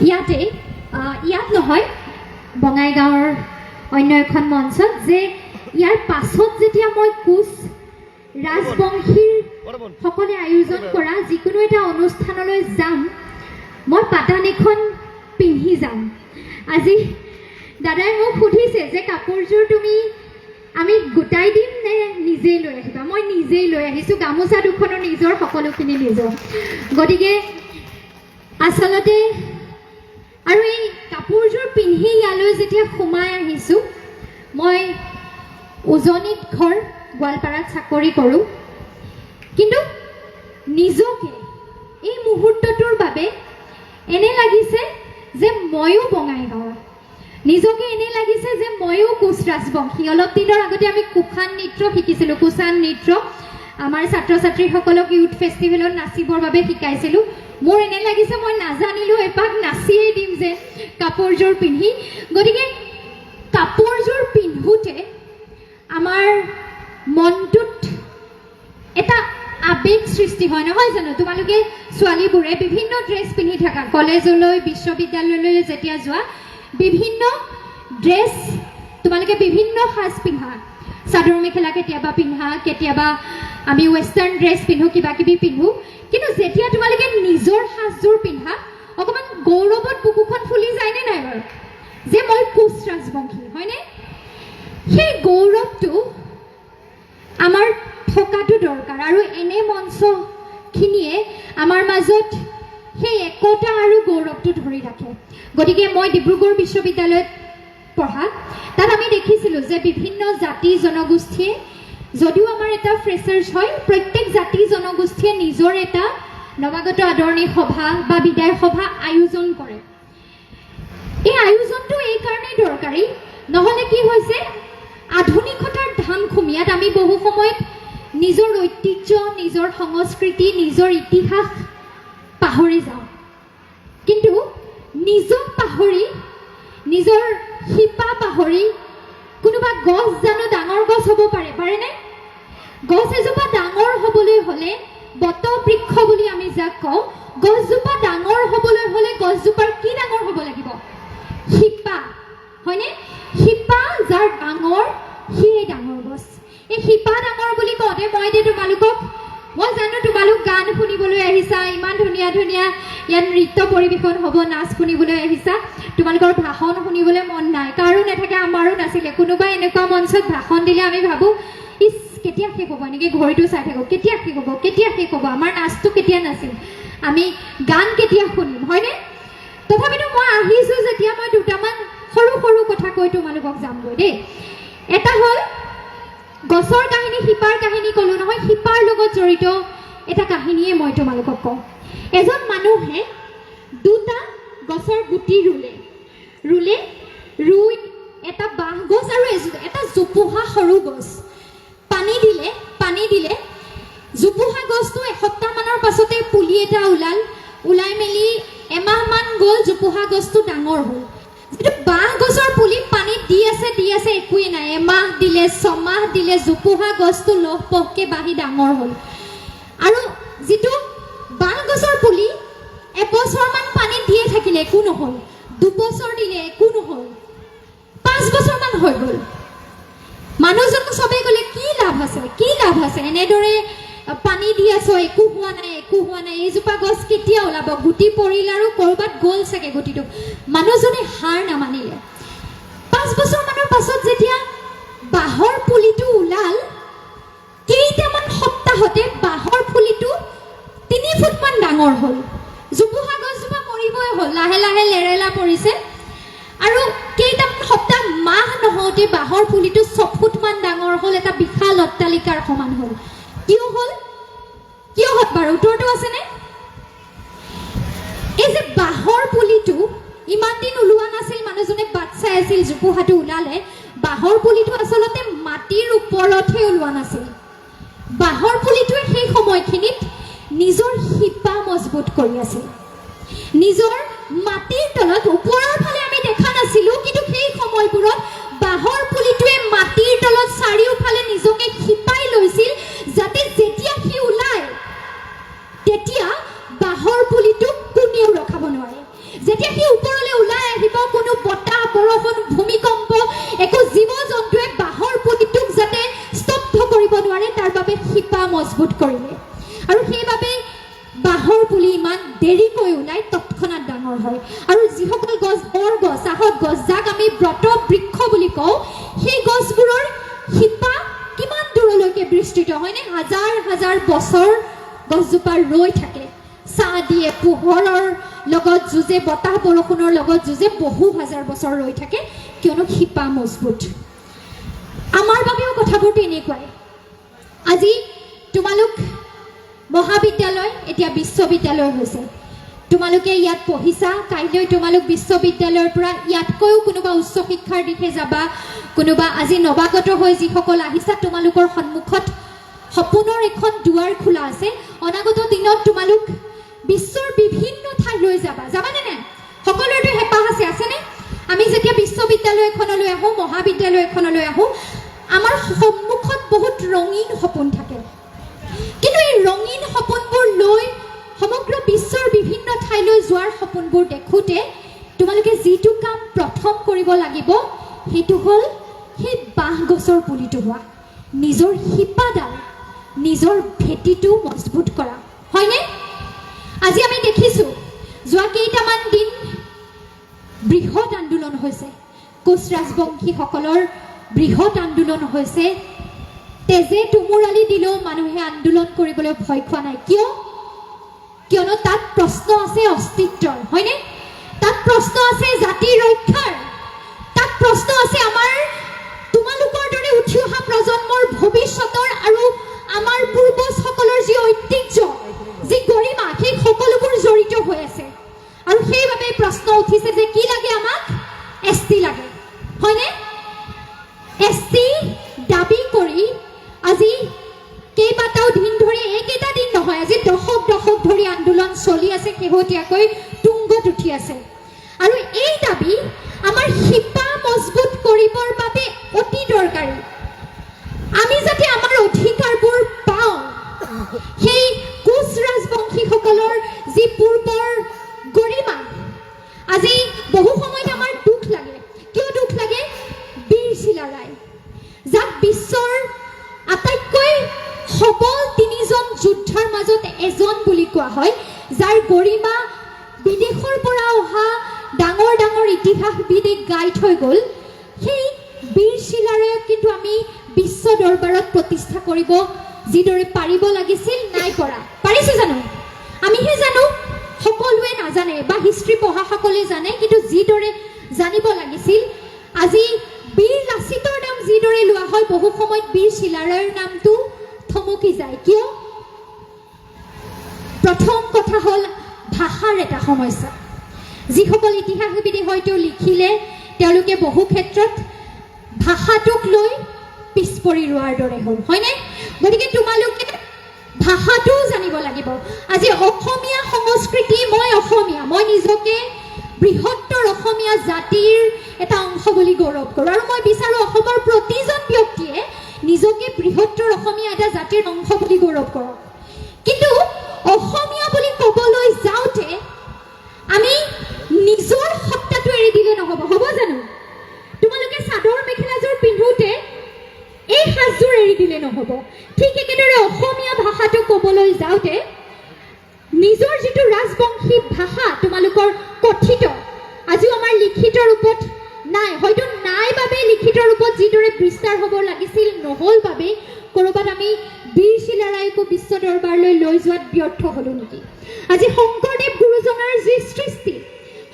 ইয়াত নহয় বঙাইগাঁৱৰ অন্য এখন মঞ্চত যে ইয়াৰ পাছত যেতিয়া মই কোচ ৰাজবংশীৰ সকলে আয়োজন কৰা যিকোনো এটা অনুষ্ঠানলৈ যাম মই পাতান এখন পিন্ধি যাম। আজি দাদাই মোক সুধিছে যে কাপোৰযোৰ তুমি আমি গোটাই দিম নে নিজেই লৈ আহিবা। মই নিজেই লৈ আহিছোঁ, গামোচা দুখনো নিজৰ, সকলোখিনি নিজৰ। গতিকে আচলতে আৰু এই কাপোৰযোৰ পিন্ধি ইয়ালৈ যেতিয়া সোমাই আহিছোঁ, মই উজনিত ঘৰ গোৱালপাৰাত চাকৰি কৰোঁ, কিন্তু নিজকে এই মুহূৰ্তটোৰ বাবে এনে লাগিছে যে ময়ো বঙাইগাঁৱৰ, নিজকে এনে লাগিছে যে ময়ো কোচ ৰাজবংশী। অলপ দিনৰ আগতে আমি কুশান নৃত্য শিকিছিলোঁ, কুশান নৃত্য আমাৰ ছাত্ৰ ছাত্ৰীসকলক ইউথ ফেষ্টিভেলত নাচিবৰ বাবে শিকাইছিলোঁ। মোৰ এনে লাগিছে মই নাজানিলোঁ এপাক নাচিয়েই দিম যে কাপোৰযোৰ পিন্ধি। গতিকে কাপোৰযোৰ পিন্ধোতে আমাৰ মনটোত এটা আবেগ সৃষ্টি হয়, নহয় জানো? তোমালোকে ছোৱালীবোৰে বিভিন্ন ড্ৰেছ পিন্ধি থাকা, কলেজলৈ বিশ্ববিদ্যালয়লৈ যেতিয়া যোৱা বিভিন্ন ড্ৰেছ, তোমালোকে বিভিন্ন সাজ পিন্ধা, চাদৰ মেখেলা কেতিয়াবা পিন্ধা, কেতিয়াবা আমি ৱেষ্টাৰ্ণ ড্ৰেছ পিন্ধো, কিবা কিবি পিন্ধো। কিন্তু যেতিয়া তোমালোকে নিজৰ সাজযোৰ পিন্ধা অকণমান গৌৰৱত বুকুখন ফুলি যায়নে নাই বাৰু যে মই কোচ ৰাজবংশী, হয়নে? সেই গৌৰৱটো আমাৰ থকাটো দৰকাৰ, আৰু এনে মঞ্চখিনিয়ে আমাৰ মাজত সেই একতা আৰু গৌৰৱটো ধৰি ৰাখে। গতিকে মই ডিব্ৰুগড় বিশ্ববিদ্যালয়ত পঢ়া, তাত আমি দেখিছিলোঁ যে বিভিন্ন জাতি জনগোষ্ঠীয়ে, যদিও আমাৰ এটা ফ্ৰেচাৰ্ছ হয়, প্ৰত্যেক জাতি জনগোষ্ঠীয়ে নিজৰ এটা নৱাগত আদৰণি সভা বা বিদায় সভা আয়োজন কৰে। এই আয়োজনটো এই কাৰণেই দৰকাৰী, নহ'লে কি হৈছে আধুনিকতাৰ ধামখুমীয়াত আমি বহু সময়ত নিজৰ ঐতিহ্য, নিজৰ সংস্কৃতি, নিজৰ ইতিহাস পাহৰি যাওঁ। কিন্তু নিজক পাহৰি, নিজৰ শিপা পাহৰি কোনোবা গছ জানো ডাঙৰ গছ হ'ব পাৰেনে? গছ এজোপা ডাঙৰ হ'বলৈ হ'লে বটবৃক্ষ বুলি আমি যাক কওঁ, গছজোপা ডাঙৰ হ'বলৈ হ'লে গছজোপাৰ কি ডাঙৰ হ'ব লাগিব? শিপা, হয়নে? শিপা যাৰ ডাঙৰ সিয়েই ডাঙৰ গছ। এই শিপা ডাঙৰ বুলি কওঁতে মই এতিয়া তোমালোকক, মই জানো তোমালোক গান শুনিবলৈ আহিছা, ইমান ধুনীয়া ধুনীয়া ইয়াত নৃত্য পৰিৱেশন হ'ব, নাচ শুনিবলৈ আহিছা, তোমালোকৰ ভাষণ শুনিবলৈ মন নাই, কাৰো নাথাকে, আমাৰো নাছিলে। কোনোবাই এনেকুৱা মঞ্চত ভাষণ দিলে আমি ভাবোঁ ইচ কেতিয়া শেষ হ'ব, এনেকৈ ঘড়ীটো চাই থাকোঁ, কেতিয়া শেষ হ'ব, কেতিয়া শেষ হ'ব, আমাৰ নাচটো কেতিয়া নাচিম, আমি গান কেতিয়া শুনিম, হয়নে? তথাপিতো মই আহিছোঁ যেতিয়া মই দুটামান সৰু সৰু কথা কৈ তোমালোকক যামগৈ দেই। এটা হ'ল গছৰ কাহিনী, শিপাৰ কাহিনী ক'লোঁ নহয়, শিপাৰ লগত জড়িত এটা কাহিনীয়ে মই তোমালোকক কওঁ। এজন মানুহে দুটা গছৰ গুটি ৰুই এটা বাঁহ গছ আৰু এটা জোপোহা সৰু গছ পানী দিলে জোপোহা গছটো এসপ্তাহমানৰ পাছতে পুলি এটা ওলাই মেলি এমাহমান গ'ল, জোপোহা গছটো ডাঙৰ হ'ল। যিটো বাঁহ গছৰ পুলি পানীত দি আছে একোৱেই নাই, এমাহ দিলে, ছমাহ দিলে, জোপোহা গছটো লহপহকৈ বাঢ়ি ডাঙৰ হ'ল। আৰু যিটো বাঁহ গছৰ পুলি এবছৰমান পানীত দিয়ে থাকিলে একো নহ'ল, 2 বছৰ দিলে একো নহ'ল, 5 বছৰমান হৈ গ'ল। মানুহজনক চবেই ক'লে কি লাভ আছে, এনেদৰে পানী দি আছ, একো হোৱা নাই, এইজোপা গছ কেতিয়া ওলাব, গুটি পৰিল আৰু ক'ৰবাত গ'ল চাগে গুটিটো। মানুহজনে হাৰ নামানিলে। 5 বছৰমানৰ পাছত যেতিয়া বাঁহৰ পুলিটো ওলাল, কেইটামান সপ্তাহতে বাঁহৰ পুলিটো 3 ফুটমান ডাঙৰ হ'ল। জোপোহা গছজোপা মৰিবই হ'ল, লাহে লাহে লেৰেলা পৰিছে, আৰু কেইটামান সপ্তাহ, মাহ নহওঁতে বাঁহৰ পুলিটো 6 ফুটমান ডাঙৰ হ'ল, এটা বিশাল অট্টালিকাৰ সমান হ'ল। কিয় হ'ল বাৰু? উত্তৰটো আছেনে? এই যে বাঁহৰ পুলিটো ইমান দিন ওলোৱা নাছিল, মানুহজনে বাট চাই আছিল, জোপোহাটো ওলালে। বাঁহৰ পুলিটো আচলতে মাটিৰ ওপৰতহে ওলোৱা নাছিল। বাঁহৰ পুলিটোৱে সেই সময়খিনিত নিজৰ শিপা মজবুত কৰি আছিল, নিজৰ মাটিৰ তলত। ওপৰৰ ফালে আমি দেখা নাছিলোঁ, কিন্তু সেই সময়বোৰত বাঁহৰ পুলিটোৱে মাটিৰ তলত চাৰিওফালে নিজকে শিপাই লৈছিল, যাতে যেতিয়া সি ওলায় তেতিয়া বাঁহৰ পুলিটোক কোনেও ৰখাব নোৱাৰে। যেতিয়া সি ওপৰলৈ ওলাই আহিব, কোনো বতাহ, বৰষুণ, ভূমিকম্প, একো জীৱ জন্তুৱে বাঁহৰ পুলিটোক যাতে স্তব্ধ কৰিব নোৱাৰে, তাৰ বাবে শিপা মজবুত কৰিলে। আৰু সেইবাবে বাঁহৰ পুলি ইমান দেৰিকৈ ওলাই তৎক্ষণাত ডাঙৰ হয়। আৰু যিসকল গছ, বৰগছ, আহত গছ, যাক আমি ব্ৰত বৃক্ষ বুলি কওঁ, সেই গছবোৰৰ শিপা কিমান দূৰলৈকে বিস্তৃত হয়নে? হাজাৰ হাজাৰ বছৰ গছজোপা ৰৈ থাকে, ছাঁ দিয়ে, পোহৰৰ লগত যুঁজে, বতাহ বৰষুণৰ লগত যুঁজে, বহু হাজাৰ বছৰ ৰৈ থাকে, কিয়নো শিপা মজবুত। আমাৰ বাবেও কথাবোৰ তেনেকুৱাই। আজি তোমালোক মহাবিদ্যালয়, এতিয়া বিশ্ববিদ্যালয় হৈছে। তোমালোকে ইয়াত পঢ়িছা, কাইলৈ তোমালোক বিশ্ববিদ্যালয়ৰ পৰা ইয়াতকৈও কোনোবা উচ্চ শিক্ষাৰ দিশে যাবা, কোনোবা আজি নৱাগত হৈ যিসকল আহিছা, তোমালোকৰ সন্মুখত সপোনৰ এখন দুৱাৰ খোলা আছে। অনাগত দিনত তোমালোক বিশ্বৰ বিভিন্ন ঠাইলৈ যাবা, যাবানে নাই? সকলোৰে হেঁপাহ আছেনে? আমি যেতিয়া বিশ্ববিদ্যালয় এখনলৈ আহোঁ, মহাবিদ্যালয় এখনলৈ আহোঁ, আমাৰ সন্মুখত বহুত ৰঙীন সপোন থাকে। কিন্তু এই ৰঙীন সপোনবোৰ লৈ সমগ্ৰ বিশ্বৰ বিভিন্ন ঠাইলৈ যোৱাৰ সপোনবোৰ দেখোঁতে তোমালোকে যিটো কাম প্ৰথম কৰিব লাগিব, সেইটো হ'ল সেই বাঁহ গছৰ পুলিটো হোৱা, নিজৰ শিপাডাল, নিজৰ ভেটিটো মজবুত কৰা, হয়নে? আজি আমি দেখিছোঁ যোৱা কেইটামান দিন বৃহৎ আন্দোলন হৈছে, কোচ ৰাজবংশীসকলৰ বৃহৎ আন্দোলন হৈছে। তেজে তুমুৰালি দিলেও মানুহে আন্দোলন কৰিবলৈ ভয় খোৱা নাই। কিয়নো তাত প্ৰশ্ন আছে অস্তিত্বৰ, হয়নে? তাত প্ৰশ্ন আছে জাতিৰ ৰক্ষাৰ, তাত প্ৰশ্ন আছে আমাৰ তোমালোকৰ দৰে উঠি অহা প্ৰজন্মৰ ভৱিষ্যতৰ আৰু আমাৰ পূৰ্বজসকলৰ যি ঐতিহ্য, যি গৰিমা, সেই সকলোবোৰ জড়িত হৈ আছে। আৰু সেইবাবে প্ৰশ্ন উঠিছে যে কি লাগে আমাক? ST লাগে, হয়নে? ST দাবী কৰি আজি কেইবাটাও দিন ধৰি, এইকেইটা দিন নহয়, আজি দশক দশক ধৰি আন্দোলন চলি আছে, শেহতীয়াকৈ তুংগত উঠি আছে। আৰু এই দাবী আমাৰ শিপা মজবুত কৰিবৰ বাবে অতি দৰকাৰী। আমি যাতে আমাৰ অধিকাৰবোৰ পাওঁ, সেই কোচ ৰাজবংশীসকলৰ যি পূৰ্বৰ গৰিমা, আজি বহু সময়ত আমাৰ দুখ লাগে। কিয় দুখ লাগে? বীৰ চিলাৰায়, যাক বিশ্বৰ আটাইতকৈ সবল 3জন যোদ্ধাৰ মাজত এজন বুলি কোৱা হয়, যাৰ গৰিমা বিদেশৰ পৰা অহা ডাঙৰ ডাঙৰ ইতিহাসবিদে গাই থৈ গ'ল। সেই বীৰ চিলাৰায়ক কিন্তু আমি বিশ্ব দৰবাৰত প্ৰতিষ্ঠা কৰিব যিদৰে পাৰিব লাগিছিল, নাই পৰা। পাৰিছোঁ জানো? আমিহে জানো, সকলোৱে নাজানে, বা হিষ্ট্ৰী পঢ়াসকলে জানে, কিন্তু যিদৰে জানিব লাগিছিল। আজি বীৰ লাচিতৰ নাম যিদৰে লোৱা হয়, বহু সময়ত বীৰ চিলাৰায়ৰ নামটো থমকি যায়। কিয়? প্ৰথম কথা হ'ল ভাষাৰ এটা সমস্যা। যিসকল ইতিহাসবিদে হয়তো লিখিলে, তেওঁলোকে বহু ক্ষেত্ৰত ভাষাটোক লৈ পিছ পৰি ৰোৱাৰ দৰে হ'ল, হয়নে? গতিকে তোমালোকে ভাষাটোও জানিব লাগিব। আজি অসমীয়া সংস্কৃতি, মই অসমীয়া, মই নিজকে বৃহত্তৰ অসমীয়া জাতিৰ এটা অংশ বুলি গৌৰৱ কৰোঁ। আৰু মই বিচাৰোঁ অসমৰ প্ৰতিজন ব্যক্তিয়ে নিজকে বৃহত্তৰ অসমীয়া এটা জাতিৰ অংশ বুলি গৌৰৱ কৰক। কিন্তু অসমীয়া বুলি ক'বলৈ যাওঁতে আমি নিজৰ সত্তাটো এৰি দিলে নহ'ব, হ'ব জানো? তোমালোকে চাদৰ মেখেলাযোৰ পিন্ধোতে এই সাজযোৰ এৰি দিলে নহ'ব। ঠিক একেদৰে অসমীয়া ভাষাটো ক'বলৈ যাওঁতে নিজৰ যিটো ৰাজবংশী ভাষা তোমালোকৰ কথিত, আজিও আমাৰ লিখিত ৰূপত নাই, হয়তো নাই বাবে লিখিত ৰূপত যিদৰে বিস্তাৰ হ'ব লাগিছিল নহ'ল বাবে ক'ৰবাত আমি বীৰ চিলাৰায়কো বিশ্ব দৰবাৰলৈ লৈ যোৱাত ব্যৰ্থ হ'লোঁ নেকি? আজি শংকৰদেৱ গুৰুজনাৰ যি সৃষ্টি,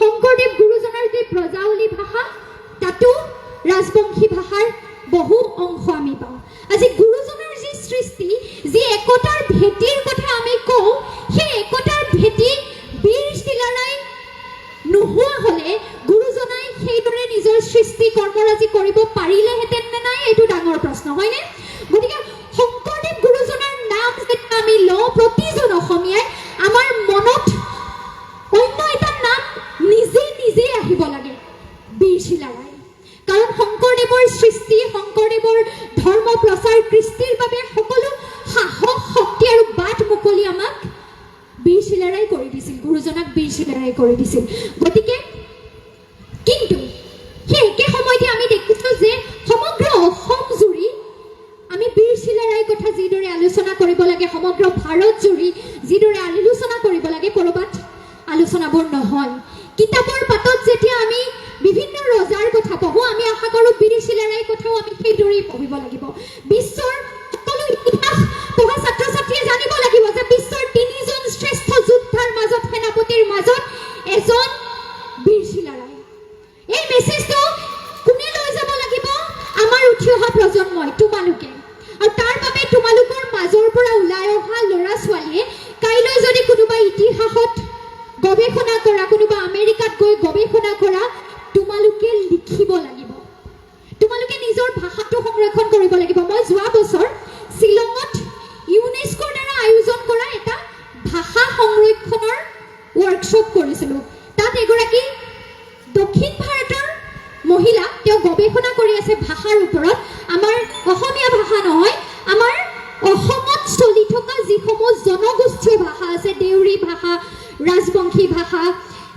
শংকৰদেৱ গুৰুজনাৰ যি ব্ৰজাৱলী ভাষা, তাতো ৰাজবংশী ভাষাৰ বহু অংশ আমি পাওঁ। আজি গুৰুজনাৰ যি সৃষ্টি, যি একতাৰ ভেটিৰ কথা আমি কওঁ, সেই একতাৰ ভেটি বীৰ চিলাৰায় নোহোৱা হ'লে গুৰুজনাই সেইদৰে নিজৰ সৃষ্টি কৰ্মৰাজি কৰিব পাৰিলেহেঁতেন নে নাই, এইটো ডাঙৰ প্ৰশ্ন, হয়নে? গতিকে শংকৰদেৱ গুৰুজনাৰ নাম যেতিয়া আমি লওঁ, প্ৰতিজন অসমীয়াই আমাৰ মনত অন্য এটা নাম নিজে নিজে আহিব লাগে, বীৰ চিলাৰায়। কাৰণ শংকৰদেৱৰ সৃষ্টি, শংকৰদেৱৰ ধৰ্ম প্ৰচাৰ কৃষ্টিৰ বাবে সকলো সাহস, শক্তি আৰু বাট মুকলি আমাক বীৰ চিলাৰায় কৰি দিছিল, গুৰুজনাক বীৰ চিলাৰায় কৰি দিছিল। কৰিছিল। গতিকে কিন্তু সেই একে সময়তে আমি দেখিছোঁ যে সমগ্ৰ অসম জুৰি আমি বীৰ চিলাৰায়ৰ কথা যিদৰে আলোচনা কৰিব লাগে, সমগ্ৰ ভাৰত জুৰি যিদৰে আলোচনা কৰিব লাগে, ক'ৰবাত আলোচনাবোৰ নহয়। কিতাপৰ পাতত যেতিয়া আমি বিভিন্ন ৰজাৰ কথা পঢ়োঁ, আমি আশা কৰোঁ বীৰ চিলাৰায়ৰ কথাও আমি সেইদৰেই পঢ়িব লাগিব। বিশ্বৰ সকলো ইতিহাস পঢ়া ছাত্ৰ ছাত্ৰীয়ে জানিব লাগিব যে বিশ্বৰ ৩জন শ্ৰেষ্ঠ যোদ্ধাৰ মাজত, সেনাপতিৰ মাজত এজন বীৰ চিলাৰায়। এই মেছেজটো কোনে লৈ যাব লাগিব? আমাৰ উঠি অহা প্ৰজন্মই, তোমালোকে। আৰু তাৰ বাবে তোমালোকৰ মাজৰ পৰা ওলাই অহা ল'ৰা ছোৱালীয়ে কাইলৈ যদি কোনোবা ইতিহাসত গৱেষণা কৰা, কোনোবা আমেৰিকাত গৈ গৱেষণা কৰা, তোমালোকে লিখিব লাগিব। তোমালোকে নিজৰ ভাষাটো সংৰক্ষণ কৰিব লাগিব। মই যোৱা বছৰ শ্বিলঙত ইউনেস্কোৰ দ্বাৰা আয়োজন কৰা এটা ভাষা সংৰক্ষণৰ ৱৰ্কশ্বপ কৰিছিলোঁ। তাত এগৰাকী দক্ষিণ ভাৰতৰ মহিলা, তেওঁ গৱেষণা কৰি আছে ভাষাৰ ওপৰত। আমাৰ অসমীয়া ভাষা নহয়, আমাৰ অসমত চলি থকা যিসমূহ জনগোষ্ঠীয় ভাষা আছে, দেউৰী ভাষা, ৰাজবংশী ভাষা,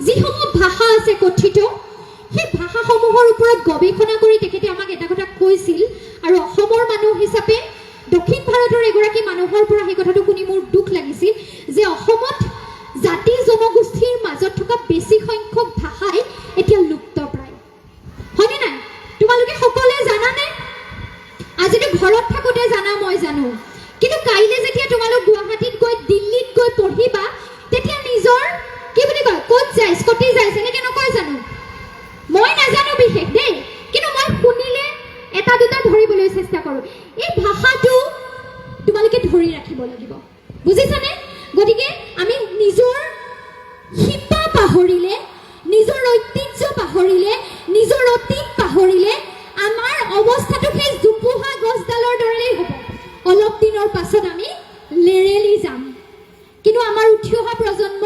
যিসমূহ ভাষা আছে কথিত, সেই ভাষাসমূহৰ ওপৰত গৱেষণা কৰি তেখেতে আমাক এটা কথা কৈছিল। আৰু অসমৰ মানুহ হিচাপে দক্ষিণ ভাৰতৰ এগৰাকী মানুহৰ পৰা সেই কথাটো শুনি মোৰ দুখ লাগিছিল যে অসমত জাতি জনগোষ্ঠীৰ মাজত থকা বেছি সংখ্যক ভাষাই এতিয়া লুপ্তপ্ৰায়। হয়নে নাই? তোমালোকে সকলোৱে জানানে? আজিতো ঘৰত থাকোঁতে জানা, মই জানো, কিন্তু কাইলৈ যেতিয়া তোমালোক গুৱাহাটীত গৈ, দিল্লীত গৈ পঢ়িবা, তেতিয়া নিজৰ কি বুলি কয়, ক'ত যায়, স্কটি যায়, এনেকৈ নকয় জানো? মই নাজানো বিশেষ দেই, কিন্তু মই শুনিলে এটা দুটা ধৰিবলৈ চেষ্টা কৰোঁ। এই ভাষাটো তোমালোকে ধৰি ৰাখিব লাগিব, বুজিছানে? গতিকে আমি নিজৰ শিপা পাহৰিলে, নিজৰ ঐতিহ্য পাহৰিলে, নিজৰ অতীত পাহৰিলে আমাৰ অৱস্থাটো সেই জোপোহা গছডালৰ দৰেই হ'ব। অলপ দিনৰ পাছত আমি লেৰেলি যাম। কিন্তু আমাৰ উঠি অহা প্ৰজন্ম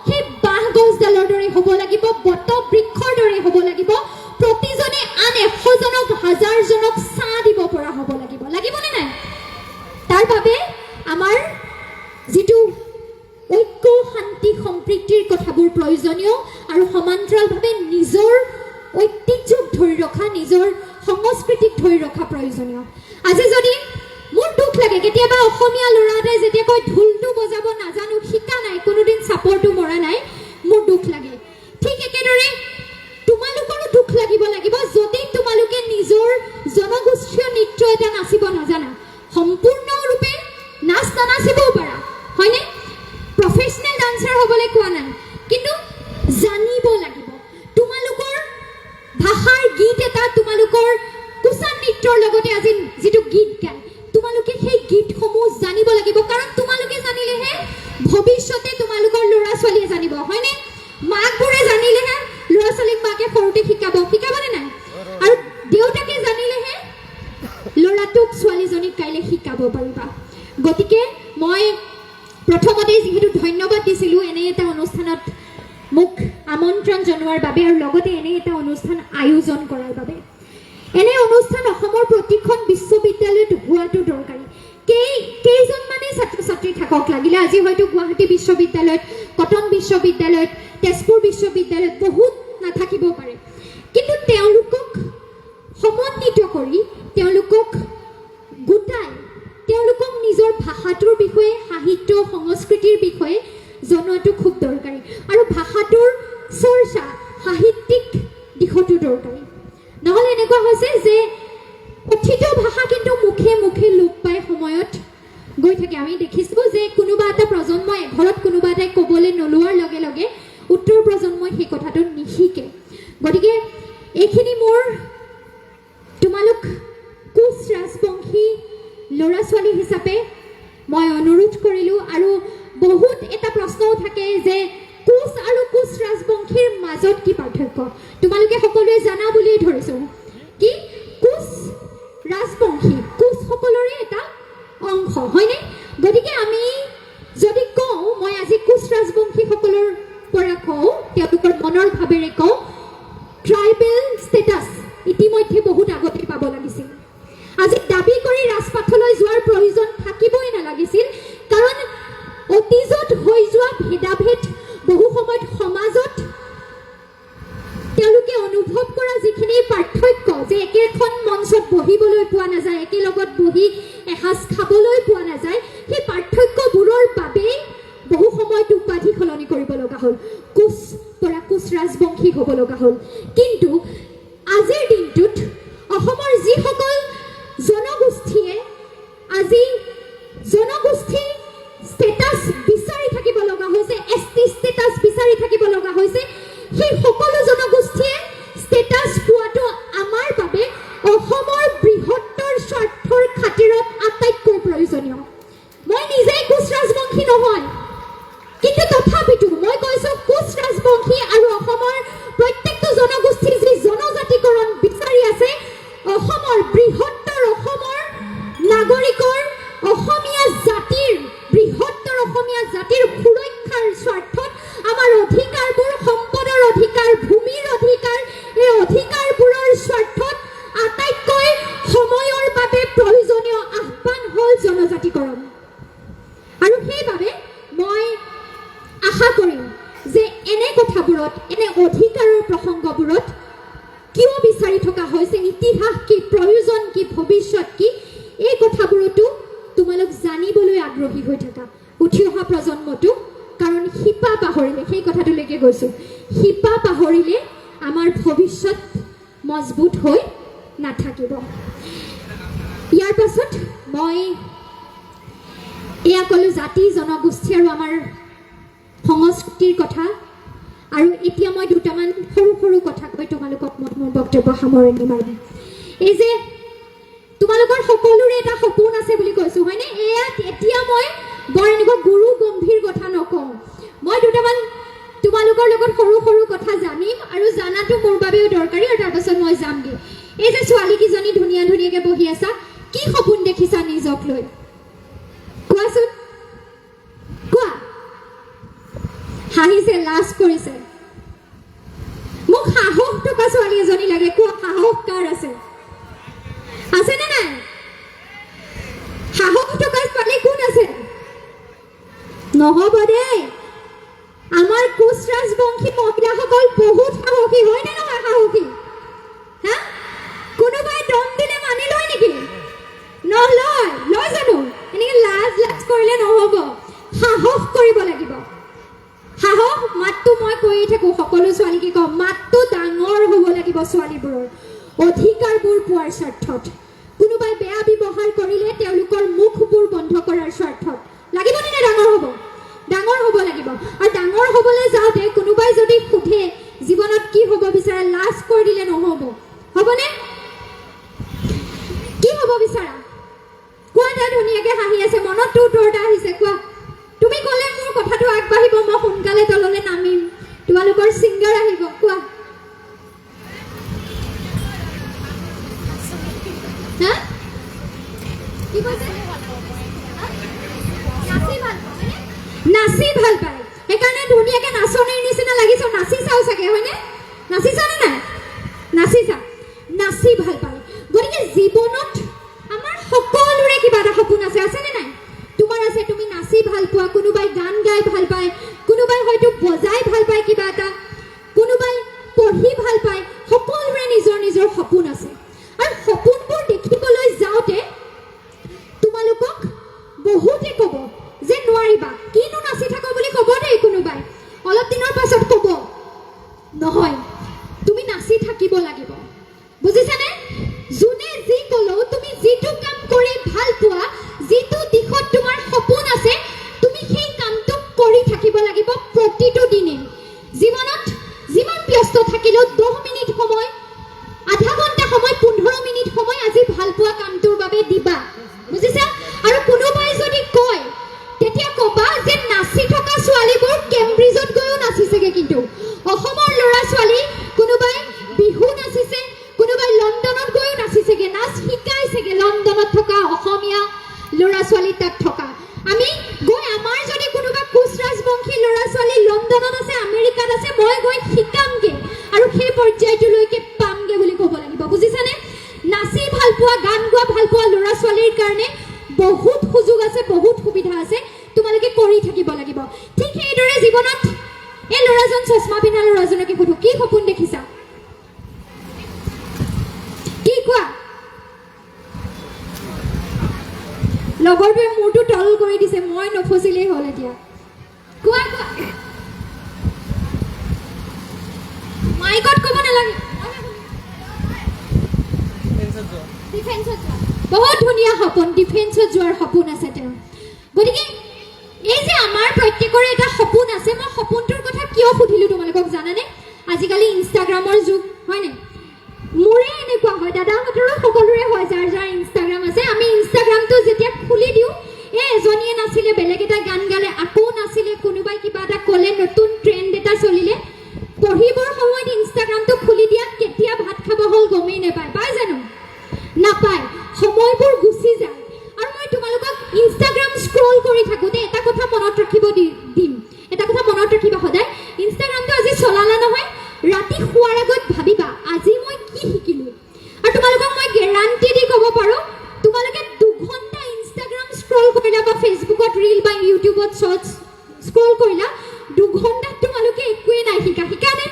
সেই বাঁহ গছডালৰ দৰে হ'ব লাগিব, বট বৃক্ষৰ দৰে হ'ব লাগিব, প্ৰতিজনে আন 100জনক, 1000জনক ছাঁ দিব পৰা হ'ব লাগিব। লাগিবনে নাই? তাৰ বাবে আমাৰ যিটো ঐক্য, শান্তি, সম্প্ৰীতিৰ কথাবোৰ প্ৰয়োজনীয়, আৰু সমান্তৰালভাৱে নিজৰ ঐতিহ্যক ধৰি ৰখা, নিজৰ সংস্কৃতিক ধৰি ৰখা প্ৰয়োজনীয়। আজি যদি মোৰ দুখ লাগে, কেতিয়াবা অসমীয়া ল'ৰা এটাই যেতিয়া কয় ঢোলটো বজাব নাজানো, শিকা নাই, কোনোদিন চাপৰটো মৰা নাই, মোৰ দুখ লাগে। ঠিক একেদৰে তোমালোকৰো দুখ লাগিব যদি তোমালোকে নিজৰ জনগোষ্ঠীয় নৃত্য এটা নাচিব নাজানা। সম্পূৰ্ণৰূপে নাচ নানাচিবও পাৰা, হয়নে? প্ৰফেচনেল ডান্সাৰ হ'বলৈ কোৱা নাই, কিন্তু জানিব লাগিব। তোমালোকৰ ভাষাৰ গীত এটা, তোমালোকৰ কুচা নৃত্যৰ লগতে আজি যিটো গীত গায়, তোমালোকে সেই গীতসমূহ জানিব লাগিব, কাৰণ তোমালোকে জানিলেহে ভৱিষ্যতে তোমালোকৰ ল'ৰা ছোৱালীয়ে জানিব, হয়নে? মাকবোৰে জানিলেহে ল'ৰা ছোৱালীক মাকে সৰুতে শিকাবনে নাই? আৰু দেউতাকে জানিলেহে ল'ৰাটোক, ছোৱালীজনীক কাইলৈ শিকাব পাৰিবা। গতিকে মই প্ৰথমতে যিহেতু ধন্যবাদ দিছিলোঁ এনে এটা অনুষ্ঠানত মোক আমন্ত্ৰণ জনোৱাৰ বাবে, আৰু লগতে এনে এটা অনুষ্ঠান আয়োজন কৰাৰ বাবে। এনে অনুষ্ঠান অসমৰ প্ৰতিখন বিশ্ববিদ্যালয়ত হোৱাটো দৰকাৰী। কেইজনমানেই ছাত্ৰ ছাত্ৰী থাকক লাগিলে, আজি হয়তো গুৱাহাটী বিশ্ববিদ্যালয়ত, কটন বিশ্ববিদ্যালয়ত, তেজপুৰ বিশ্ববিদ্যালয়ত বহুত নাথাকিব পাৰে, কিন্তু তেওঁলোকক সমন্বিত কৰি, তেওঁলোকক গোটাই, তেওঁলোকক নিজৰ ভাষাটোৰ বিষয়ে, সাহিত্য সংস্কৃতিৰ বিষয়ে জনোৱাটো খুব দৰকাৰী। আৰু ভাষাটোৰ চৰ্চা সাহিত্যিক দিশতো দৰকাৰী। নহ'লে এনেকুৱা হৈছে যে কথিত ভাষা কিন্তু মুখে মুখে লোপ পাই সময়ত গৈ থাকে। আমি দেখিছোঁ যে কোনোবা এটা প্ৰজন্মই, ঘৰত কোনোবা এটাই ক'বলৈ নোলোৱাৰ লগে লগে উত্তৰ প্ৰজন্মই সেই কথাটো নিশিকে। গতিকে এইখিনি মোৰ তোমালোক কোচ ৰাজবংশী ল'ৰা ছোৱালী হিচাপে মই অনুৰোধ কৰিলোঁ। আৰু বহুত এটা প্ৰশ্নও থাকে যে কোচ আৰু কোচ ৰাজবংশীৰ মাজত কি পাৰ্থক্য? তোমালোকে সকলোৱে জানা বুলিয়েই ধৰিছোঁ। কি? কোচ ৰাজবংশী, কোচ সকলোৰে এটা অংশ, হয়নে? গতিকে আমি যদি কওঁ, মই আজি কোচ ৰাজবংশীসকলৰ পৰা কওঁ, তেওঁলোকৰ মনৰ ভাৱেৰে কওঁ, ট্ৰাইবেল ষ্টেটাছ ইতিমধ্যে বহুত আগতে পাব লাগিছিল। আজি দাবী কৰি ৰাজপাথলৈ যোৱাৰ প্ৰয়োজন থাকিবই নালাগিছিল, কাৰণ অতীজত হৈ যোৱা ভেদাভেদ বহু সময়ত সমাজত একেখন মঞ্চত বহিবলৈ পোৱা নাযায়, একেলগত বহি এসাঁজ খাবলৈ পোৱা নাযায়, সেই পাৰ্থক্যবোৰৰ বাবেই বহু সময়ত উপাধি সলনি কৰিব লগা হ'ল, কোচ পৰা কোচ ৰাজবংশী হ'ব লগা হ'ল। কিন্তু আজিৰ দিনটোত অসমৰ যিসকল জনগোষ্ঠীয়ে আজি জনগোষ্ঠী ষ্টেটাছ বিচাৰি থাকিব লগা হৈছে, ST ষ্টেটাছ বিচাৰি থাকিব লগা হৈছে, সেই সকলো জনগোষ্ঠীয়ে ষ্টেটাছ পোৱাটো আমাৰ বাবে অসমৰ বৃহত্তৰ স্বাৰ্থৰ খাতিৰত আটাইতকৈ প্ৰয়োজনীয়। মই নিজেই কোচ ৰাজবংশী নহয়, কিন্তু তথাপিতো মই কৈছোঁ কোচ ৰাজবংশী আৰু অসমৰ প্ৰত্যেকটো জনগোষ্ঠীৰ যি জনজাতিকৰণ বিচাৰি আছে, অসমৰ বৃহত্তৰ অসমৰ নাগৰিকৰ অসমীয়া জাতিৰ বৃহত্তৰ অসমীয়া জাতিৰ সুৰক্ষাৰ স্বাৰ্থত আমাৰ অধিকাৰবোৰ, সম্পদৰ অধিকাৰ, ভূমিৰ অধিকাৰ, এই অধিকাৰবোৰৰ স্বাৰ্থত আটাইতকৈ সময়ৰ বাবে প্ৰয়োজনীয় আহ্বান হ'ল জনজাতিকৰণ। আৰু সেইবাবে মই আশা কৰিম যে এনে কথাবোৰত, এনে অধিকাৰৰ প্ৰসংগবোৰত কিয় বিচাৰি থকা হৈছে, ইতিহাস কি, প্ৰয়োজন কি, ভৱিষ্যত কি, এই কথাবোৰতো তোমালোক জানিবলৈ আগ্ৰহী হৈ থাকা, উঠি অহা প্ৰজন্মটো। কাৰণ শিপা পাহৰিলে, সেই কথাটোলৈকে গৈছোঁ, শিপা পাহৰিলে আমাৰ ভৱিষ্যত মজবুত হৈ নাথাকিব। ইয়াৰ পাছত মই এয়া ক'লোঁ জাতি, জনগোষ্ঠী আৰু আমাৰ সংস্কৃতিৰ কথা। আৰু এতিয়া মই দুটামান সৰু সৰু কথা কৈ তোমালোকক মই মোৰ বক্তব্য সামৰণি মাৰিম। এই যে তোমালোকৰ সকলোৰে এটা সপোন আছে বুলি কৈছোঁ, হয়নে? এয়া এতিয়া মই বৰ এনেকুৱা গুৰু গম্ভীৰ কথা নকওঁ, মই দুটামান তোমালোকৰ লগত সৰু সৰু কথা জানিম আৰু জানাটো মোৰ বাবেও দৰকাৰী। আৰু তাৰপাছত মই যামগৈ। এই যে ছোৱালীকেইজনী ধুনীয়া ধুনীয়াকৈ বহি আছা, কি সপোন দেখিছা নিজক লৈ? কোৱাচোন, কোৱা। হাঁহিছে, লাজ কৰিছে। মোক সাহস থকা ছোৱালী এজনী লাগে, কোৱা সাহস কাৰ আছে? আছেনে নাই? সাহস থকা ছোৱালী কোন আছে? নহ'ব দেই, আমাৰ কোচ ৰাজবংশী মহিলাসকল বহুত সাহসী, হয়নে নহয়? সাহসী হা? কোনোবাই দম দিলে মানি লয় নেকি? নলয়, লয় জানো? এনেকৈ লাজ লাজ কৰিলে নহ'ব, সাহস কৰিব লাগিব। সাহস, মাতটো মই কৈয়ে থাকোঁ, সকলো ছোৱালীকে কওঁ, মাতটো ডাঙৰ হ'ব লাগিব ছোৱালীবোৰৰ, অধিকাৰবোৰ পোৱাৰ স্বাৰ্থত। কোনোবাই বেয়া ব্যৱহাৰ কৰিলে তেওঁলোকৰ মুখবোৰ বন্ধ কৰাৰ স্বাৰ্থত। লাগিবনে নে ডাঙৰ হ'ব? ডাঙৰ হ'ব লাগিব। আৰু ডাঙৰ হ'বলৈ যাওঁতে কোনোবাই যদি সোধে জীৱনত কি হ'ব বিচাৰা, লাজ কৰি দিলে নহ'ব, হ'বনে? কি হ'ব বিচাৰা? কোৱা। তাই ধুনীয়াকৈ হাঁহি আছে, মনততো উত্তৰটা আহিছে, কোৱা। তুমি ক'লে মোৰ কথাটো আগবাঢ়িব, মই সোনকালে তললৈ নামিম, তোমালোকৰ ছিংগাৰ আহিব, কোৱা। হা? কি কৈছে? নাচি ভাল পায়, সেইকাৰণে ধুনীয়াকৈ নাচনীৰ নিচিনা লাগিছ, নাচি চাওঁ চাগে, হয়নে? নাচিছানে নাই? নাচিছা, নাচি ভাল পায়। গতিকে জীৱনত আমাৰ সকলোৰে কিবা এটা সপোন আছে, আছেনে নাই? তোমাৰ আছে, তুমি নাচি ভাল পোৱা, কোনোবাই গান গাই ভাল পায়, কোনোবাই হয়তো বজাই ভাল পায় কিবা এটা, কোনোবাই পঢ়ি ভাল পায়, সকলোৰে নিজৰ নিজৰ সপোন আছে। আৰু সপোনবোৰ দেখিবলৈ যাওঁতে তোমালোকক বহুতে ক'ব যে নোৱাৰিবা, কিনো নাচি থাকো বুলি ক'ব দেই। কোনোবাই অলপ দিনৰ পাছত ক'ব নহয়, তুমি নাচি থাকিব লাগিব, বুজিছানে? যোনে যি ক'লেও তুমি যিটো কাম কৰি ভাল পোৱা, যিটো দিশত তোমাৰ সপোন আছে, তুমি সেই কামটো কৰি থাকিব লাগিব প্ৰতিটো দিনে। জীৱনত যিমান ব্যস্ত থাকিলেও 10 মিনিট সময়, আধা ঘণ্টা সময়, 15 মিনিট সময় আজি ভাল পোৱা কামটোৰ বাবে দিবা, বুজিছা? আৰু কোনোবাই যদি কয় তেতিয়া ক'বা যে নাচি থকা ছোৱালীবোৰ কেম্ব্ৰিজত গৈও নাচিছেগে, কিন্তু অসমৰ ল'ৰা ছোৱালী কোনোবাই বিহু নাচিছে, কোনোবাই লণ্ডনত গৈও নাচিছেগে, নাচ শিকাইছেগে লণ্ডনত থকা অসমীয়া ল'ৰা ছোৱালী তাত থকা। আমি গৈ, আমাৰ যদি কোনোবা কোচ ৰাজবংশী ল'ৰা ছোৱালী লণ্ডনত আছে, আমেৰিকাত আছে, মই গৈ শিকামগে আৰু সেই পৰ্যায়টোলৈকে পামগে বুলি ক'ব লাগিব, বুজিছানে? নাচি ভাল পোৱা, গান গোৱা ভাল পোৱা ল'ৰা ছোৱালীৰ কাৰণে হ'ল এতিয়া কোৱা কোৱা মাইকত ক'ব নালাগে ডিফেন্সত যোৱা বহুত ধুনীয়া সপোন ডিফেন্সত যোৱাৰ সপোন আছে তেওঁৰ গতিকে এই যে আমাৰ প্ৰত্যেকৰে এটা সপোন আছে মই সপোনটোৰ কথা কিয় সুধিলোঁ তোমালোকক জানানে আজিকালি ইনষ্টাগ্ৰামৰ যুগ হয়নে মোৰে এনেকুৱা হয় দাদাহঁতৰো সকলোৰে হয় যাৰ যাৰ ইনষ্টাগ্ৰাম আছে আমি ইনষ্টাগ্ৰামটো যেতিয়া খুলি দিওঁ এজনীয়ে নাছিলে বেলেগ এটা গান গালে আকৌ নাছিলে কোনোবাই কিবা এটা ক'লে নতুন ট্ৰেণ্ড এটা চলিলে পঢ়িবৰ সময়ত ইনষ্টাগ্ৰামটো খুলি দিয়া কেতিয়া ভাত খাব হ'ল গমেই নাপায় পায় জানো নাপায় সময়বোৰ গুচি যায় আৰু মই তোমালোকক ইনষ্টাগ্ৰাম স্ক্ৰল কৰি থাকোঁতে এটা কথা মনত ৰাখিব দিম এটা কথা মনত ৰাখিবা সদায় ইনষ্টাগ্ৰামটো আজি চলালা নহয় ৰাতি শোৱাৰ আগত ভাবিবা আজি মই কি শিকিলোঁ আৰু তোমালোকক মই গেৰাণ্টি দি ক'ব পাৰোঁ তোমালোকে 2 ঘণ্টা ইনষ্টাগ্ৰাম স্ক্ৰল কৰিলা বা ফেচবুকত ৰীল বা ইউটিউবত শ্বৰ্টছ স্ক্ৰল কৰিলা 2 ঘণ্টাত তোমালোকে একোৱেই নাই শিকানে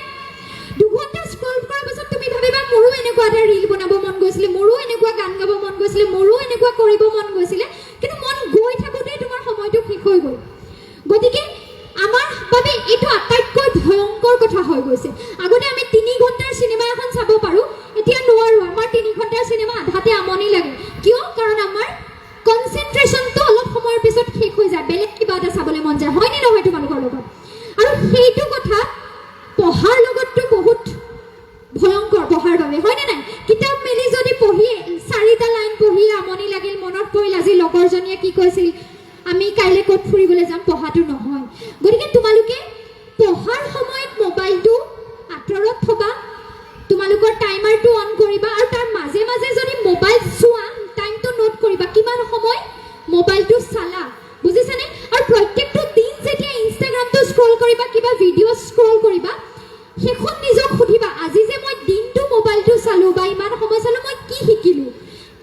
2 ঘণ্টা স্ক্ৰল কৰাৰ পাছত তুমি ভাবিবা মোৰো এনেকুৱা এটা ৰীল বনাব মন গৈছিলে মোৰো এনেকুৱা গান গাব মন গৈছিলে মোৰো এনেকুৱা কৰিব মন গৈছিলে কিন্তু মন গৈ থাকোঁতেই তোমাৰ সময়টো শেষ হৈ গ'ল গতিকে আমাৰ বাবে এইটো আটাইতকৈ ভয়ংকৰ কথা হৈ গৈছে আগতে আমি 3 ঘণ্টাৰ চিনেমা এখন চাব পাৰোঁ এতিয়া নোৱাৰোঁ আমাৰ 3 ঘণ্টাৰ চিনেমা আধাতে আমনি লাগে কিয় কাৰণ আমাৰ কনচেনট্ৰেশ্যনটো অলপ সময়ৰ পিছত শেষ হৈ যায় বেলেগ কিবা এটা চাবলৈ মন যায় হয়নে নহয় তোমালোকৰ লগত আৰু সেইটো কথা পঢ়াৰ লগততো বহুত ভয়ংকৰ পঢ়াৰ বাবে হয়নে নাই কিতাপ মেলি যদি পঢ়ি 4টা লাইন পঢ়ি আমনি লাগিল মনত পৰিল আজি লগৰজনীয়ে কি কৈছিল আমি কাইলৈ ক'ত ফুৰিবলৈ যাম পঢ়াটো নহয় গতিকে তোমালোকে পঢ়াৰ সময়ত মোবাইলটো আঁতৰত থবা তোমালোকৰ টাইমাৰটো অন কৰিবা আৰু তাৰ মাজে মাজে যদি মোবাইল চোৱা টাইমটো নোট কৰিবা কিমান সময় মোবাইলটো চালা বুজিছানে আৰু প্ৰত্যেকটো দিন যেতিয়া ইনষ্টাগ্ৰামটো স্ক্ৰল কৰিবা কিবা ভিডিঅ' স্ক্ৰল কৰিবা শেষত নিজক সুধিবা আজি যে মই দিনটো মোবাইলটো চালোঁ বা ইমান সময় চালোঁ মই কি শিকিলোঁ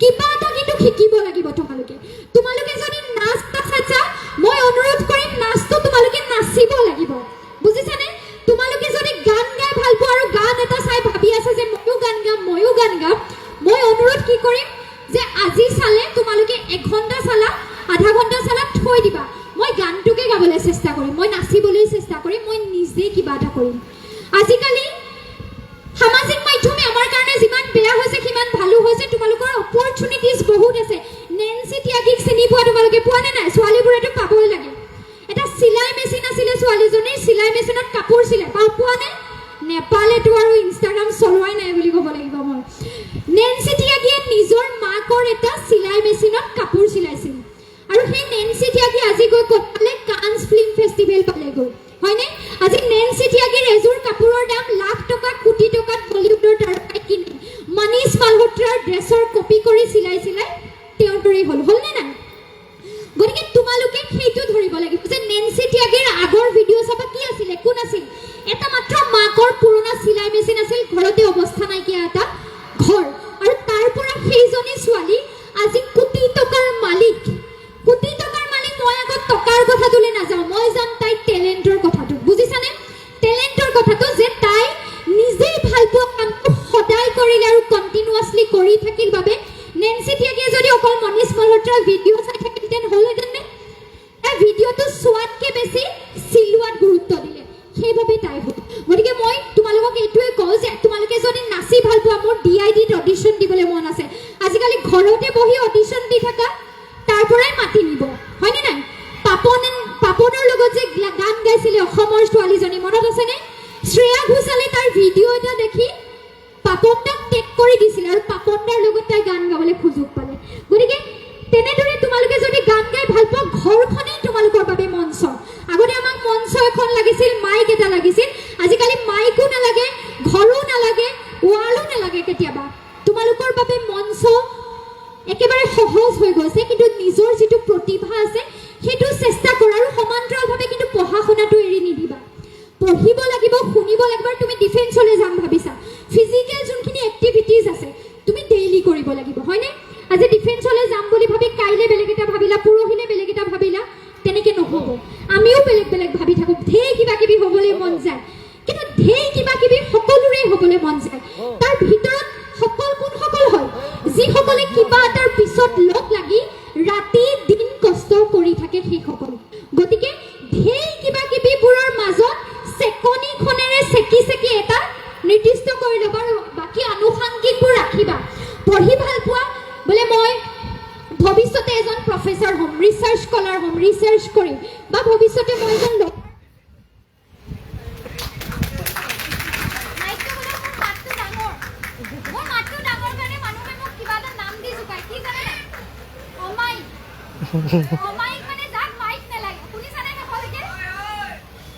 কিবা এটা কিন্তু শিকিব লাগিব তোমালোকে যদি নাচ নাচা মই অনুৰোধ কৰিম নাচটো তোমালোকে নাচিব লাগিব বুজিছানে তোমালোকে যদি গান গাই ভাল পোৱা আৰু গান এটা চাই ভাবি আছে যে ময়ো গান গাম মই অনুৰোধ কি কৰিম যে আজি চালে তোমালোকে 1 ঘণ্টা চালা আধা ঘণ্টা চালা থৈ দিবা মই গানটোকে গাবলৈ চেষ্টা কৰিম মই নাচিবলৈ চেষ্টা কৰিম মই নিজে কিবা এটা কৰিম আজিকালি সামাজিক মাধ্যমে আমাৰ কাৰণে যিমান বেয়া হৈছে সিমান ভালো হৈছে তোমালোকৰ অপৰচুনিটিজ বহুত আছে নেন্সি ত্যাগীক চিনি পোৱা তোমালোকে পোৱা নে নাই ছোৱালীবোৰেতো পাবই লাগে এটা চিলাই মেচিন আছিলে ছোৱালীজনীৰ চিলাই মেচিনত কাপোৰ চিলাই পোৱা নে নেপালেতো আৰু ইনষ্টাগ্ৰাম চলোৱাই নাই বুলি ক'ব লাগিব মই নেন্সি ত্যাগীয়ে নিজৰ মাকৰ এটা চিলাই মেচিনত কাপোৰ চিলাইছিল আৰু সেই নেন্সি ত্যাগী আজি গৈ ক'ত পালে কানছ ফিল্ম ফেষ্টিভেল পালেগৈ হয়নে আজি নেন্সি ত্যাগীৰ এযোৰ কাপোৰৰ দাম লাখ টকা কোটি টকাত বলিউডৰ তাৰকাই কিনে মনীষ মালহোত্ৰাৰ ড্ৰেছৰ কপি কৰি চিলাই তেওঁৰ দৰেই হ'লনে নাই গতিকে তোমালোকে সেইটো ধৰিব লাগিব যে নেন্সি ত্যাগীৰ আগৰ ভিডিঅ' চাবা কি আছিলে কোন আছিল এটা মাত্ৰ মাকৰ পুৰণা চিলাই মেচিন আছিল ঘৰতে অৱস্থা নাইকিয়া এটা ঘৰ আৰু তাৰ পৰা সেইজনী ছোৱালী আজি কোটি টকাৰ মালিক মই আগত টকাৰ কথাটোলৈ নাযাওঁ মই যাম তাইৰ টেলেণ্টৰ কথাটো বুজিছানে টেলেণ্টৰ কথাটো যে তাই নিজেই ভাল পোৱা কামটো সদায় কৰিলে আৰু কণ্টিনিউৱাছলি কৰি থাকিল বাবে নেন্সি ত্যাগীয়ে যদি অকল মনীষ মালহোত্ৰাৰ ভিডিঅ' চাই থাকিলহেঁতেন হ'লহেঁতেনে তাই ভিডিঅ'টো চোৱাতকৈ বেছি চিলোৱাত গুৰুত্ব দিলে সেইবাবে তাই হ'ল গতিকে মই তোমালোকক এইটোৱে কওঁ যে তোমালোকে যদি নাচি ভাল পোৱা মোৰ DIDত অডিশ্যন দিবলৈ মন আছে আজিকালি ঘৰতে বহি অডিশ্যন দি থাকা তাৰ পৰাই মাতি নিব হয়নে নাই পাপনৰ লগত যে গান গাইছিলে অসমৰ ছোৱালীজনী মনত আছেনে শ্ৰেয়া ঘোষালে তাৰ ভিডিঅ' এটা দেখি পাপন দাক টেগ কৰি দিছিলে আৰু পাপন দাৰ লগত তাই গান গাবলৈ সুযোগ পালে গতিকে তেনেদৰে তোমালোকে যদি গান গাই ভাল পোৱা ঘৰখনেই তোমালোকৰ বাবে মঞ্চ আগতে আমাক মঞ্চ এখন লাগিছিল মাইক এটা লাগিছিল আজিকালি মাইকো নালাগে ঘৰো নালাগে ৱালো নালাগে কেতিয়াবা তোমালোকৰ বাবে মঞ্চ একেবাৰে সহজ হৈ গৈছে কিন্তু নিজৰ যিটো প্ৰতিভা আছে সেইটো চেষ্টা কৰা আৰু সমান্তৰালভাৱে কিন্তু পঢ়া শুনাটো এৰি নিদিবা পঢ়িব লাগিব শুনিব লাগিব আৰু তুমি ডিফেন্সলৈ যাম ভাবিছা ফিজিকেল যোনখিনি এক্টিভিটিজ আছে তুমি ডেইলি কৰিব লাগিব হয়নে আজি ডিফেন্সলৈ যাম বুলি ভাবি কাইলৈ বেলেগ এটা ভাবিলা পৰহিলৈ বেলেগ এটা ভাবিলা তেনেকৈ নহ'ব আমিও বেলেগ ভাবি থাকোঁ ঢেৰ কিবা কিবি হ'বলৈ মন যায় কিন্তু ঢেৰ কিবা কিবি সকলোৰে হ'বলৈ মন যায় তাৰ ভিতৰত কোনসকল হয় যিসকলে কিবা এটাৰ পিছত লগ লাগি ৰাতি দিন কষ্ট কৰি থাকে সেইসকল গতিকে মাইক মানে যাক মাইক নালাগে শুনিছানে সকলোকে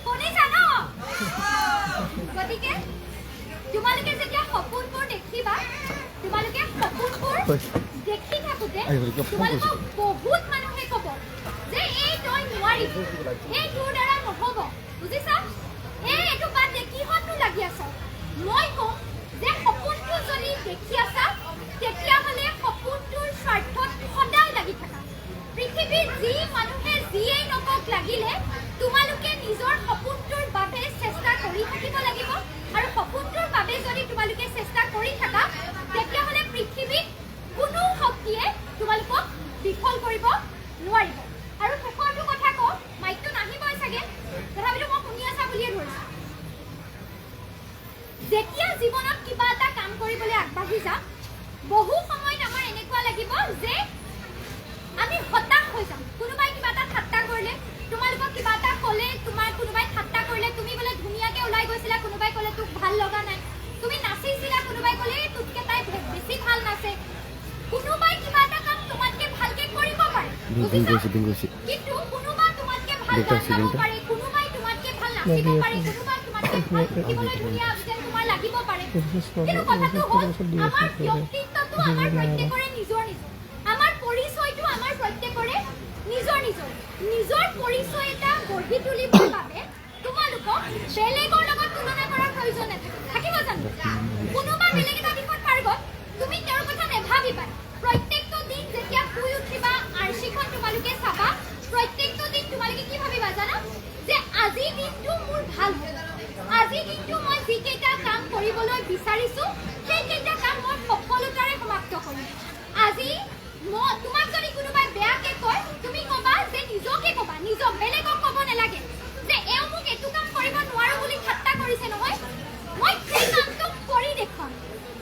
শুনিছা ন গতিকে তোমালোকে যেতিয়া সপোনবোৰ দেখিবা তোমালোকে সপোনবোৰ দেখি থাকোঁতে তোমালোকক বহুত মানুহে ক'ব যে এই তই নোৱাৰিবি এই তোৰ দ্বাৰা নহ'ব বুজিছা এইটো বাদ দে কিহতনো লাগি আছ মই কওঁ যে সপোনটো যদি দেখি আছা তেতিয়াহ'লে সপোনটোৰ স্বাৰ্থত সদায় লাগি থাকা পৃথিৱীৰ যি মানুহে যিয়েই নকওক লাগিলে তোমালোকে নিজৰ সপোনটোৰ বাবে চেষ্টা কৰি থাকিব লাগিব আৰু সপোনটোৰ বাবে যদি তোমালোকে চেষ্টা কৰি থাকা তেতিয়াহ'লে পৃথিৱীত কোনো শক্তিয়ে তোমালোকক বিফল কৰিব নোৱাৰিব আৰু শেষৰটো কথা কওঁ মাইকটো নাহিবই চাগে তথাপিতো মই শুনি আছা বুলিয়ে ধৰিছোঁ যেতিয়া জীৱনত কিবা এটা কাম কৰিবলৈ আগবাঢ়ি যাম বহু সময়ত আমাৰ এনেকুৱা লাগিব যে আমি হতাশ হৈ যাম কোনোবাই কিবা এটা ঠাট্টা কৰিলে তোমালোকক কিবা এটা ক'লে তোমাৰ কোনোবাই ঠাট্টা কৰিলে তুমি বোলে ধুনীয়াকৈ ওলাই গৈছিলা কোনোবাই ক'লে তোক ভাল লগা নাই তুমি নাচিছিলা কোনোবাই ক'লে তোতকৈ তাই বেছি ভাল নাচে কোনোবাই কিবা এটা কাম তোমাতকৈ ভালকৈ কৰিব পাৰে কিন্তু কোনোবা তোমাতকৈ ভাল গান গাব পাৰে কোনোবাই তোমাতকৈ ভাল নাচিব পাৰে কোনোবাই তোমাতকৈ ভাল দেখিবলৈ ধুনীয়া যেন তোমাৰ লাগিব পাৰে কিন্তু কথাটো হ'ল আমাৰ ব্যক্তিত্বটো আমাৰ প্ৰত্যেকৰে নিজৰ নিজৰ আমাৰ পৰিচয়টো আমাৰ প্ৰত্যেকৰে নিজৰ নিজৰ নিজৰ পৰিচয় এটা গঢ়ি তুলিবৰ বাবে তোমালোকক বেলেগৰ লগত তুলনা কৰাৰ প্ৰয়োজন থাকিব জানো কোনোবা বেলেগ এটা দিশত পাৰ্গত তুমি তেওঁৰ কথা নেভাবিবা প্ৰত্যেকটো দিন যেতিয়া শুই উঠিবা আৰ্চিখন তোমালোকে চাবা প্ৰত্যেকটো দিন তোমালোকে কি ভাবিবা জানা যে আজি দিনটো মোৰ ভাল হ'ল আজি দিনটো মই যিকেইটা কাম কৰিবলৈ বিচাৰিছোঁ সেইকেইটা কাম মই সফলতাৰে সমাপ্ত কৰিম আজি মই তোমাক যদি কোনোবাই বেয়াকৈ কয় তুমি ক'বা যে নিজকে ক'বা নিজক বেলেগক ক'ব নালাগে যে এওঁ মোক এইটো কাম কৰিব নোৱাৰোঁ বুলি ঠাট্টা কৰিছে নহয় মই সেই কামটো কৰি দেখুৱাম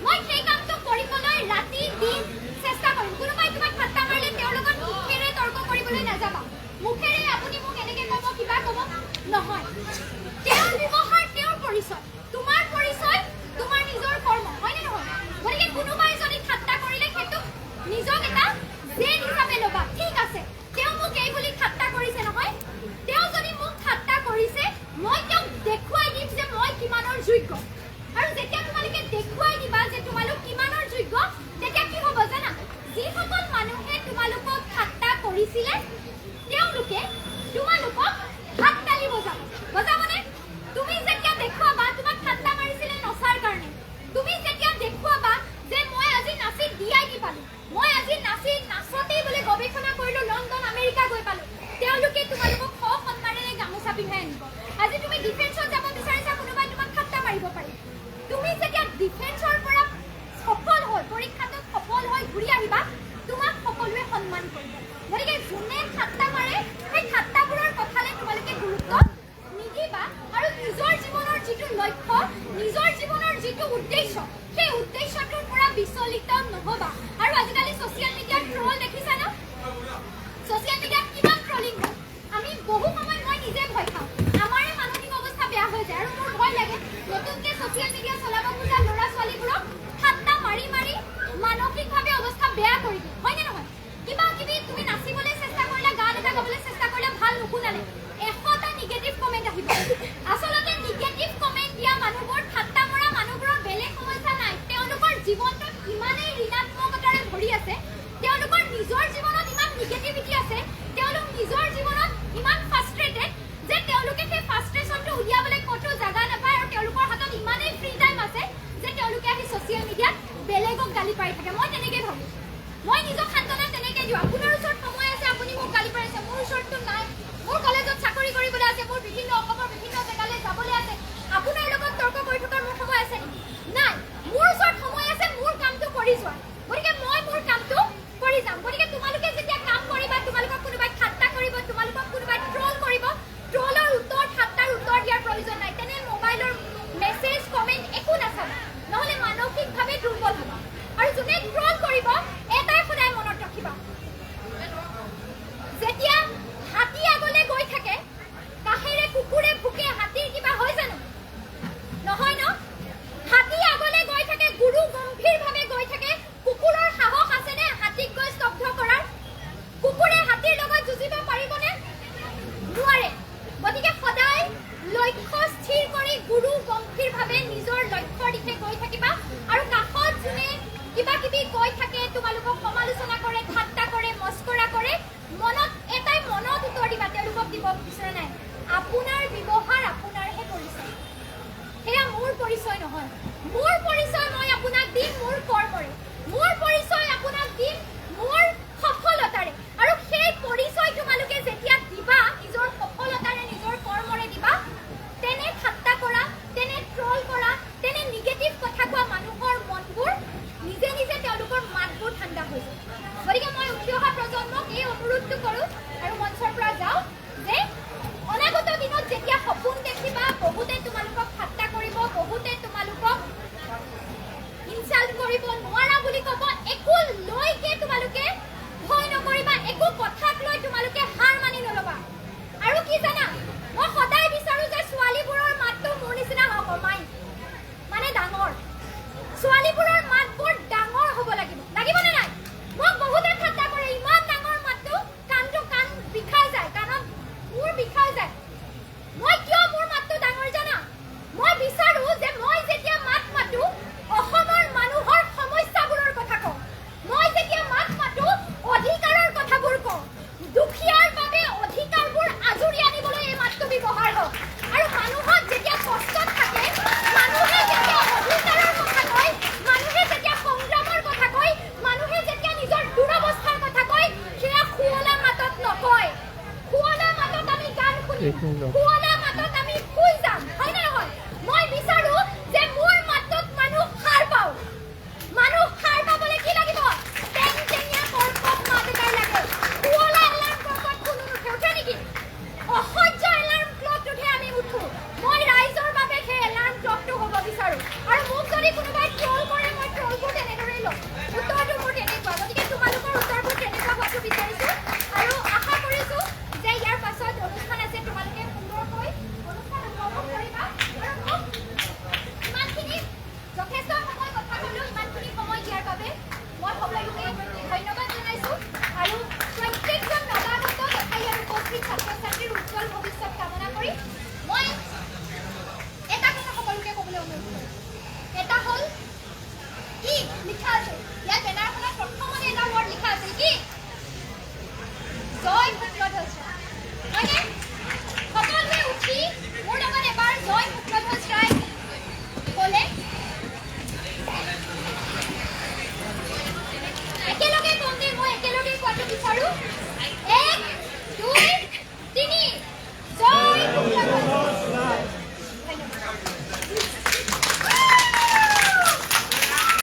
মই সেই কামটো কৰিবলৈ ৰাতি দিন চেষ্টা কৰিম কোনোবাই তোমাক ঠাট্টা মাৰিলে তেওঁৰ লগত মুখেৰে তৰ্ক কৰিবলৈ নাযাবা মুখেৰে আপুনি মোক এনেকৈ ক'ব কিবা ক'ব নহয় তেওঁৰ ব্যৱহাৰ তেওঁৰ পৰিচয় তোমাৰ পৰিচয় তোমাৰ নিজৰ কৰ্ম হয়নে নহয় গতিকে কোনোবাই যদি ঠাট্টা কৰিলে সেইটো নিজক এটা জেদ হিচাপে ল'বা ঠিক আছে তেওঁ মোক এই বুলি ঠাট্টা কৰিছে নহয় তেওঁ যদি মোক ঠাট্টা কৰিছে মই তেওঁক দেখুৱাই দিম যে মই কিমানৰ যোগ্য আৰু যেতিয়া তোমালোকে দেখুৱাই দিবা যে তোমালোক কিমানৰ যোগ্য তেতিয়া কি হ'ব জানা যিসকল মানুহে তোমালোকক ঠাট্টা কৰিছিলে তেওঁলোকে তোমালোকক হাত তালি বজাবনে তুমি যেতিয়া দেখুৱাবা তোমাক ঠাট্টা মাৰিছিলে নচাৰ কাৰণে তুমি যেতিয়া দেখুৱাবা যে মই আজি নাচি DID পালোঁ মই আজি নাচতেই বোলে গৱেষণা কৰিলোঁ লণ্ডন আমেৰিকা গৈ পালোঁ তেওঁলোকে তোমালোকক সন্মানেৰে গামোচা পিন্ধাই আনিব আজি তুমি ডিফেন্সত যাব বিচাৰিছা কোনোবাই তোমাক ঠাট্টা মাৰিব পাৰি তুমি যেতিয়া ডিফেন্সৰ পৰা সফল হৈ পৰীক্ষাটোত সফল হৈ ঘূৰি আহিবা তোমাক সকলোৱে সন্মান কৰিব গতিকে যোনে ঠাট্টা মাৰে সেই ঠাট্টাবোৰৰ কথালে তোমালোকে গুৰুত্ব নিদিবা আৰু নিজৰ জীৱনৰ যিটো লক্ষ্য নিজৰ জীৱনৰ যিটো উদ্দেশ্য সেই উদ্দেশ্যটোৰ পৰা বিচলিত নহ'বা আৰু আজিকালি ছ'চিয়েল মিডিয়াত ট্ৰল দেখিছা ন ছ'চিয়েল মিডিয়াত কিমান ট্ৰলিং হয় আমি বহু সময় মই নিজে ভয় খাওঁ আমাৰে মানসিক অৱস্থা বেয়া হৈ যায় আৰু মোৰ ভয় লাগে নতুনকৈ ছ'চিয়েল মিডিয়া চলাব খোজা ল'ৰা ছোৱালীবোৰক ঠাট্টা মাৰি মাৰি মানসিকভাৱে অৱস্থা বেয়া কৰি দিয়ে হয়নে নহয় কিবা কিবি তুমি নাচিবলৈ চেষ্টা কৰিলা গান এটা গাবলৈ চেষ্টা কৰিলা ভাল নুশুনালে 100টা নিগেটিভ কমেণ্ট আহিব আচলতে নিগেটিভ কমেণ্ট দিয়া মানুহবোৰ ঠাট্টা মৰা মানুহবোৰৰ বেলেগ সমস্যা নাই তেওঁলোকৰ জীৱনটোত ইমানেই ঋণাত্মকতাৰে ভৰি আছে তেওঁলোকৰ নিজৰ জীৱনত ইমান নিগেটিভিটি আছে তেওঁলোক নিজৰ জীৱনত ইমান ফ্ৰাষ্ট্ৰেটেড যে তেওঁলোকে সেই ফ্ৰাষ্ট্ৰেশ্যনটো উলিয়াবলৈ ক'তো জাগা নাপায় আৰু তেওঁলোকৰ হাতত ইমানেই ফ্ৰী টাইম আছে যে তেওঁলোকে আহি ছ'চিয়েল মিডিয়াত বেলেগক গালি পাৰি থাকে মই তেনেকৈ ভাবোঁ মই নিজক সান্তনা তেনেকৈ দিওঁ আপোনাৰ ওচৰত সময় আছে আপুনি মোক গালি পাৰিছে মোৰ ওচৰততো নাই মোৰ কলেজত চাকৰি কৰিবলৈ আছে মোৰ বিভিন্ন অসমৰ বিভিন্ন জেগালৈ যাবলৈ আছে আপোনাৰ লগত তৰ্ক কৰি থকাৰ মোৰ সময় আছে নেকি নাই মোৰ ওচৰত সময় আছে মোৰ কামটো কৰি যোৱা গতিকে মই মোৰ কামটো কৰি যাম গতিকে তোমালোকে যেতিয়া কাম কৰিবা তোমালোকক কোনোবাই ঠাট্টা কৰিব তোমালোকক কোনোবাই ট্ৰল কৰিব ট্ৰলৰ উত্তৰ ঠাট্টাৰ উত্তৰ দিয়াৰ প্ৰয়োজন নাই তেনে মোবাইলৰ মেছেজ কমেণ্ট একো নাচাবা নহ'লে মানসিকভাৱে দুৰ্বল হ'বা আৰু যোনে ট্ৰল কৰিব এটাই সদায় মনত ৰাখিবা যেতিয়া হাতী আগলৈ গৈ থাকে কাষেৰে কুকুৰে ভুকে হাতীৰ কিবা হয় জানো নহয় ন দিশে গৈ থাকিবা আৰু কাষত যোনে কিবা কিবি কৈ থাকে তোমালোকক সমালোচনা কৰে ঠাট্টা কৰে মস্কৰা কৰে মনত এটাই মনত উত্তৰ দিবা তেওঁলোকক দিব বিচৰা নাই আপোনাৰ ব্যৱহাৰ আপোনাৰহে পৰিচয় সেয়া মোৰ পৰিচয় নহয় মোৰ পৰিচয় মই আপোনাক দিম মোৰ কৰ্মৰে মোৰ পৰিচয় আপোনাক দিম মোৰ সফলতাৰে আৰু সেই পৰিচয় তোমালোকে যেতিয়া দিবা নিজৰ সফলতাৰে নিজৰ কৰ্মৰে দিবা তেনে ঠাট্টা কৰা তেনে ট্ৰল কৰা তেনে নিগেটিভ কথা কোৱা মানুহৰ মনবোৰ নিজে নিজে তেওঁলোকৰ মাতবোৰ ঠাণ্ডা হৈ যায় গতিকে মই উঠি অহা প্ৰজন্মক এই অনুৰোধটো কৰোঁ আৰু মঞ্চৰ পৰা যাওঁ যে অনাগত দিনত যেতিয়া সপোন দেখিবা বহুতে তোমালোকক ঠাট্টা কৰিব বহুতে তোমালোকক ইনচাল্ট কৰিব নোৱাৰা বুলি ক'ব একো লৈকে তোমালোকে ভয় নকৰিবা একো কথাক লৈ তোমালোকে হাৰ মানি নল'বা আৰু কি জানা মই সদায় বিচাৰোঁ যে ছোৱালীবোৰৰ মাতটো মোৰ নিচিনা হওক মানে ডাঙৰ ছোৱালীবোৰৰ মাতবোৰ ডাঙৰ হ'ব লাগিবনে নাই মোক বহুতে ঠাট্টা কৰে ইমান ডাঙৰ মাতটো কাণ বিষাই যায় কাণত মোৰ বিষাই যায় মই কিয় মোৰ মাতটো ডাঙৰ জানা মই বিচাৰোঁ যে মই যেতিয়া মাত মাতোঁ অসমৰ মানুহৰ সমস্যাবোৰৰ কথা কওঁ মই যেতিয়া মাত মাতোঁ অধিকাৰৰ কথাবোৰ কওঁ দুখীয়াৰ বাবে অধিকাৰবোৰ আজৰি আনিবলৈ এই মাতটো ব্যৱহাৰ হওক আৰু মানুহক যেতিয়া কষ্টত থাকে মানুহে যেতিয়া অধিকাৰৰ কথা কয় মানুহে যেতিয়া সংগ্ৰামৰ কথা কয় মানুহে যেতিয়া নিজৰ দুৰৱস্থাৰ কথা কয় সেয়া শুৱলা মাতত নকয় শুৱলা মাতত আমি গান শুনিম শুৱলা মাতত আমি শুই যাম হয়নে নহয় মই বিচাৰোঁ যে মোৰ মাতত মানুহ সাৰ পাওক মানুহ সাৰ পাবলৈ কি লাগিব টেংটেঙীয়া কৰ্কট মাত এটাই লাগে শুৱলা এলাৰ্ম ক্লকত কোনো উঠে নেকি অসহ্য এলাৰ্ম ক্লক উঠে আমি উঠো মই ৰাইজৰ বাবে সেই এলাৰ্ম ক্লকটো হ'ব বিচাৰোঁ আৰু মোক যদি কোনোবাই